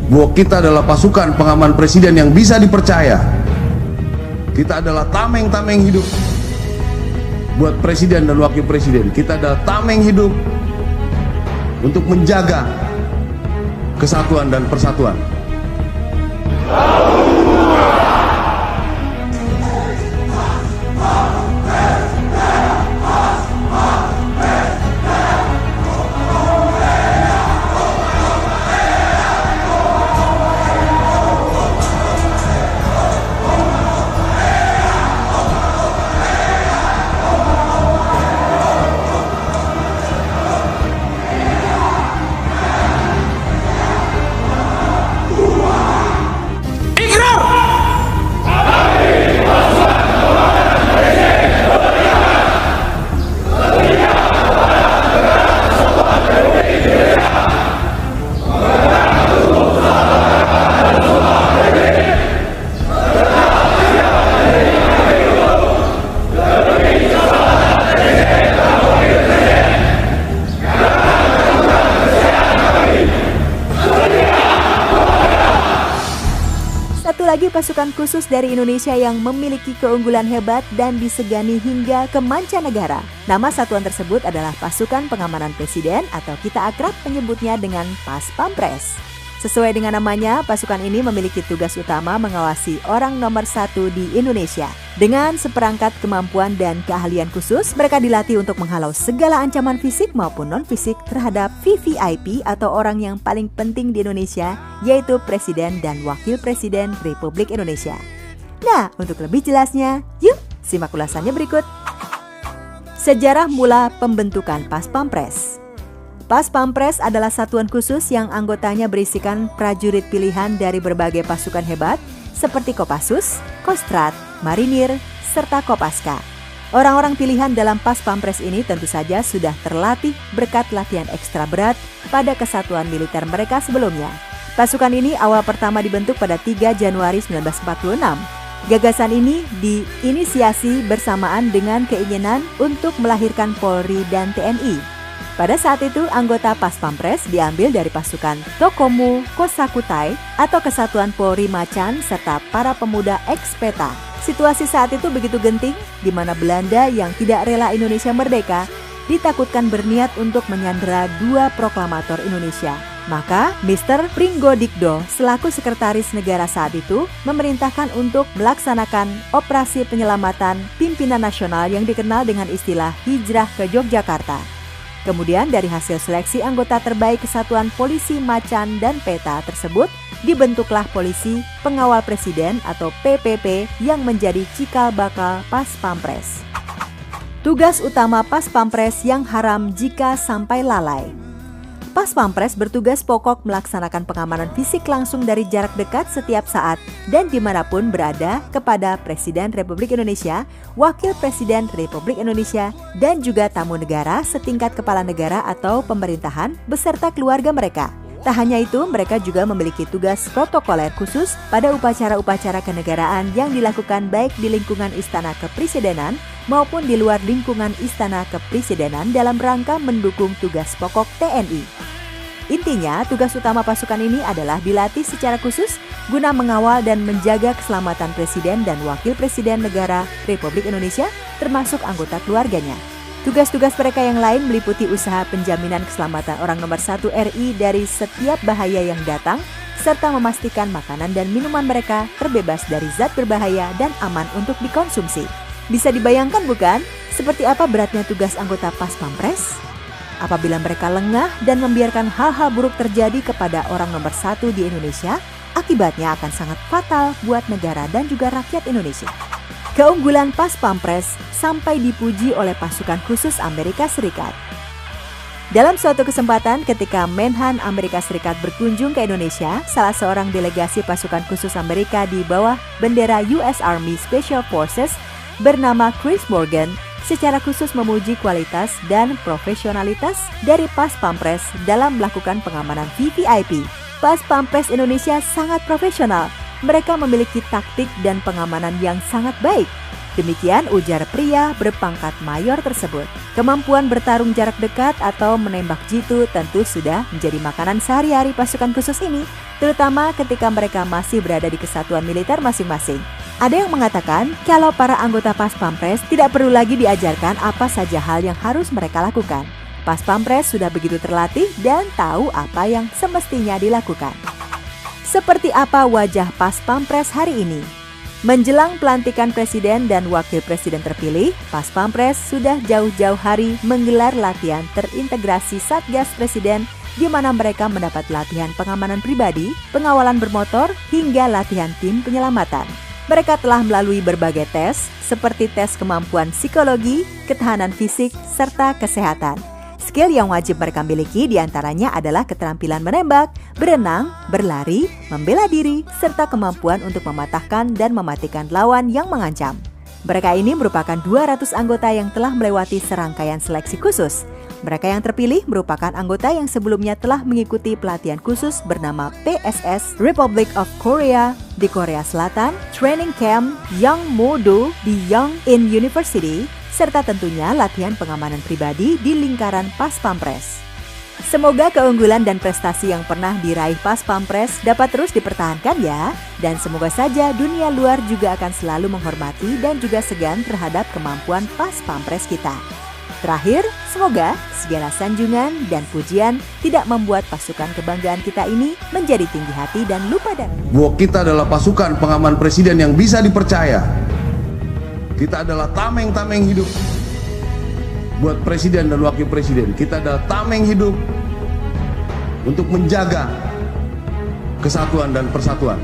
bahwa kita adalah pasukan pengaman presiden yang bisa dipercaya. Kita adalah tameng-tameng hidup buat presiden dan wakil presiden. Kita adalah tameng hidup untuk menjaga kesatuan dan persatuan. Lagi pasukan khusus dari Indonesia yang memiliki keunggulan hebat dan disegani hingga ke mancanegara. Nama satuan tersebut adalah Pasukan Pengamanan Presiden atau kita akrab menyebutnya dengan Pas Pampres. Sesuai dengan namanya, pasukan ini memiliki tugas utama mengawasi orang nomor 1 di Indonesia. Dengan seperangkat kemampuan dan keahlian khusus, mereka dilatih untuk menghalau segala ancaman fisik maupun non-fisik terhadap VVIP atau orang yang paling penting di Indonesia, yaitu Presiden dan Wakil Presiden Republik Indonesia. Nah, untuk lebih jelasnya, yuk simak ulasannya berikut. Sejarah mula pembentukan Pas Pampres. Pas Pampres adalah satuan khusus yang anggotanya berisikan prajurit pilihan dari berbagai pasukan hebat seperti Kopassus, Kostrad, Marinir, serta Kopaska. Orang-orang pilihan dalam Pas Pampres ini tentu saja sudah terlatih berkat latihan ekstra berat pada kesatuan militer mereka sebelumnya. Pasukan ini awal pertama dibentuk pada 3 Januari 1946. Gagasan ini diinisiasi bersamaan dengan keinginan untuk melahirkan Polri dan TNI. Pada saat itu, anggota Pas Pampres diambil dari pasukan Tokomu Kosakutai atau Kesatuan Polri Macan serta para pemuda eks-PETA. Situasi saat itu begitu genting, di mana Belanda yang tidak rela Indonesia merdeka ditakutkan berniat untuk menyandera 2 proklamator Indonesia. Maka, Mr. Pringgodikdo selaku sekretaris negara saat itu memerintahkan untuk melaksanakan operasi penyelamatan pimpinan nasional yang dikenal dengan istilah Hijrah ke Yogyakarta. Kemudian dari hasil seleksi anggota terbaik Kesatuan Polisi Macan dan PETA tersebut, dibentuklah Polisi Pengawal Presiden atau PPP yang menjadi cikal bakal Pas Pampres. Tugas utama Pas Pampres yang haram jika sampai lalai. Pas Pampres bertugas pokok melaksanakan pengamanan fisik langsung dari jarak dekat setiap saat dan dimanapun berada kepada Presiden Republik Indonesia, Wakil Presiden Republik Indonesia, dan juga tamu negara setingkat kepala negara atau pemerintahan beserta keluarga mereka. Tak hanya itu, mereka juga memiliki tugas protokoler khusus pada upacara-upacara kenegaraan yang dilakukan baik di lingkungan Istana Kepresidenan maupun di luar lingkungan Istana Kepresidenan dalam rangka mendukung tugas pokok TNI. Intinya, tugas utama pasukan ini adalah dilatih secara khusus guna mengawal dan menjaga keselamatan Presiden dan Wakil Presiden Negara Republik Indonesia termasuk anggota keluarganya. Tugas-tugas mereka yang lain meliputi usaha penjaminan keselamatan orang nomor 1 RI dari setiap bahaya yang datang, serta memastikan makanan dan minuman mereka terbebas dari zat berbahaya dan aman untuk dikonsumsi. Bisa dibayangkan bukan, seperti apa beratnya tugas anggota Pas Pampres? Apabila mereka lengah dan membiarkan hal-hal buruk terjadi kepada orang nomor 1 di Indonesia, akibatnya akan sangat fatal buat negara dan juga rakyat Indonesia. Keunggulan Pas Pampres sampai dipuji oleh pasukan khusus Amerika Serikat. Dalam suatu kesempatan ketika Menhan Amerika Serikat berkunjung ke Indonesia, salah seorang delegasi pasukan khusus Amerika di bawah bendera US Army Special Forces bernama Chris Morgan secara khusus memuji kualitas dan profesionalitas dari Pas Pampres dalam melakukan pengamanan VVIP. Pas Pampres Indonesia sangat profesional. Mereka memiliki taktik dan pengamanan yang sangat baik. Demikian ujar pria berpangkat mayor tersebut. Kemampuan bertarung jarak dekat atau menembak jitu tentu sudah menjadi makanan sehari-hari pasukan khusus ini, terutama ketika mereka masih berada di kesatuan militer masing-masing. Ada yang mengatakan kalau para anggota Pas Pampres tidak perlu lagi diajarkan apa saja hal yang harus mereka lakukan. Pas Pampres sudah begitu terlatih dan tahu apa yang semestinya dilakukan. Seperti apa wajah Pas Pampres hari ini? Menjelang pelantikan presiden dan wakil presiden terpilih, Pas Pampres sudah jauh-jauh hari menggelar latihan terintegrasi Satgas Presiden di mana mereka mendapat latihan pengamanan pribadi, pengawalan bermotor, hingga latihan tim penyelamatan. Mereka telah melalui berbagai tes, seperti tes kemampuan psikologi, ketahanan fisik, serta kesehatan. Skill yang wajib mereka miliki diantaranya adalah keterampilan menembak, berenang, berlari, membela diri, serta kemampuan untuk mematahkan dan mematikan lawan yang mengancam. Mereka ini merupakan 200 anggota yang telah melewati serangkaian seleksi khusus. Mereka yang terpilih merupakan anggota yang sebelumnya telah mengikuti pelatihan khusus bernama PSS Republic of Korea di Korea Selatan, Training Camp Young Modo di Yongin University, serta tentunya latihan pengamanan pribadi di lingkaran Pas Pampres. Semoga keunggulan dan prestasi yang pernah diraih Pas Pampres dapat terus dipertahankan ya, dan semoga saja dunia luar juga akan selalu menghormati dan juga segan terhadap kemampuan Pas Pampres kita. Terakhir, semoga segala sanjungan dan pujian tidak membuat pasukan kebanggaan kita ini menjadi tinggi hati dan lupa darah. Bahwa kita adalah pasukan pengaman presiden yang bisa dipercaya. Kita adalah tameng-tameng hidup buat presiden dan wakil presiden. Kita adalah tameng hidup untuk menjaga kesatuan dan persatuan.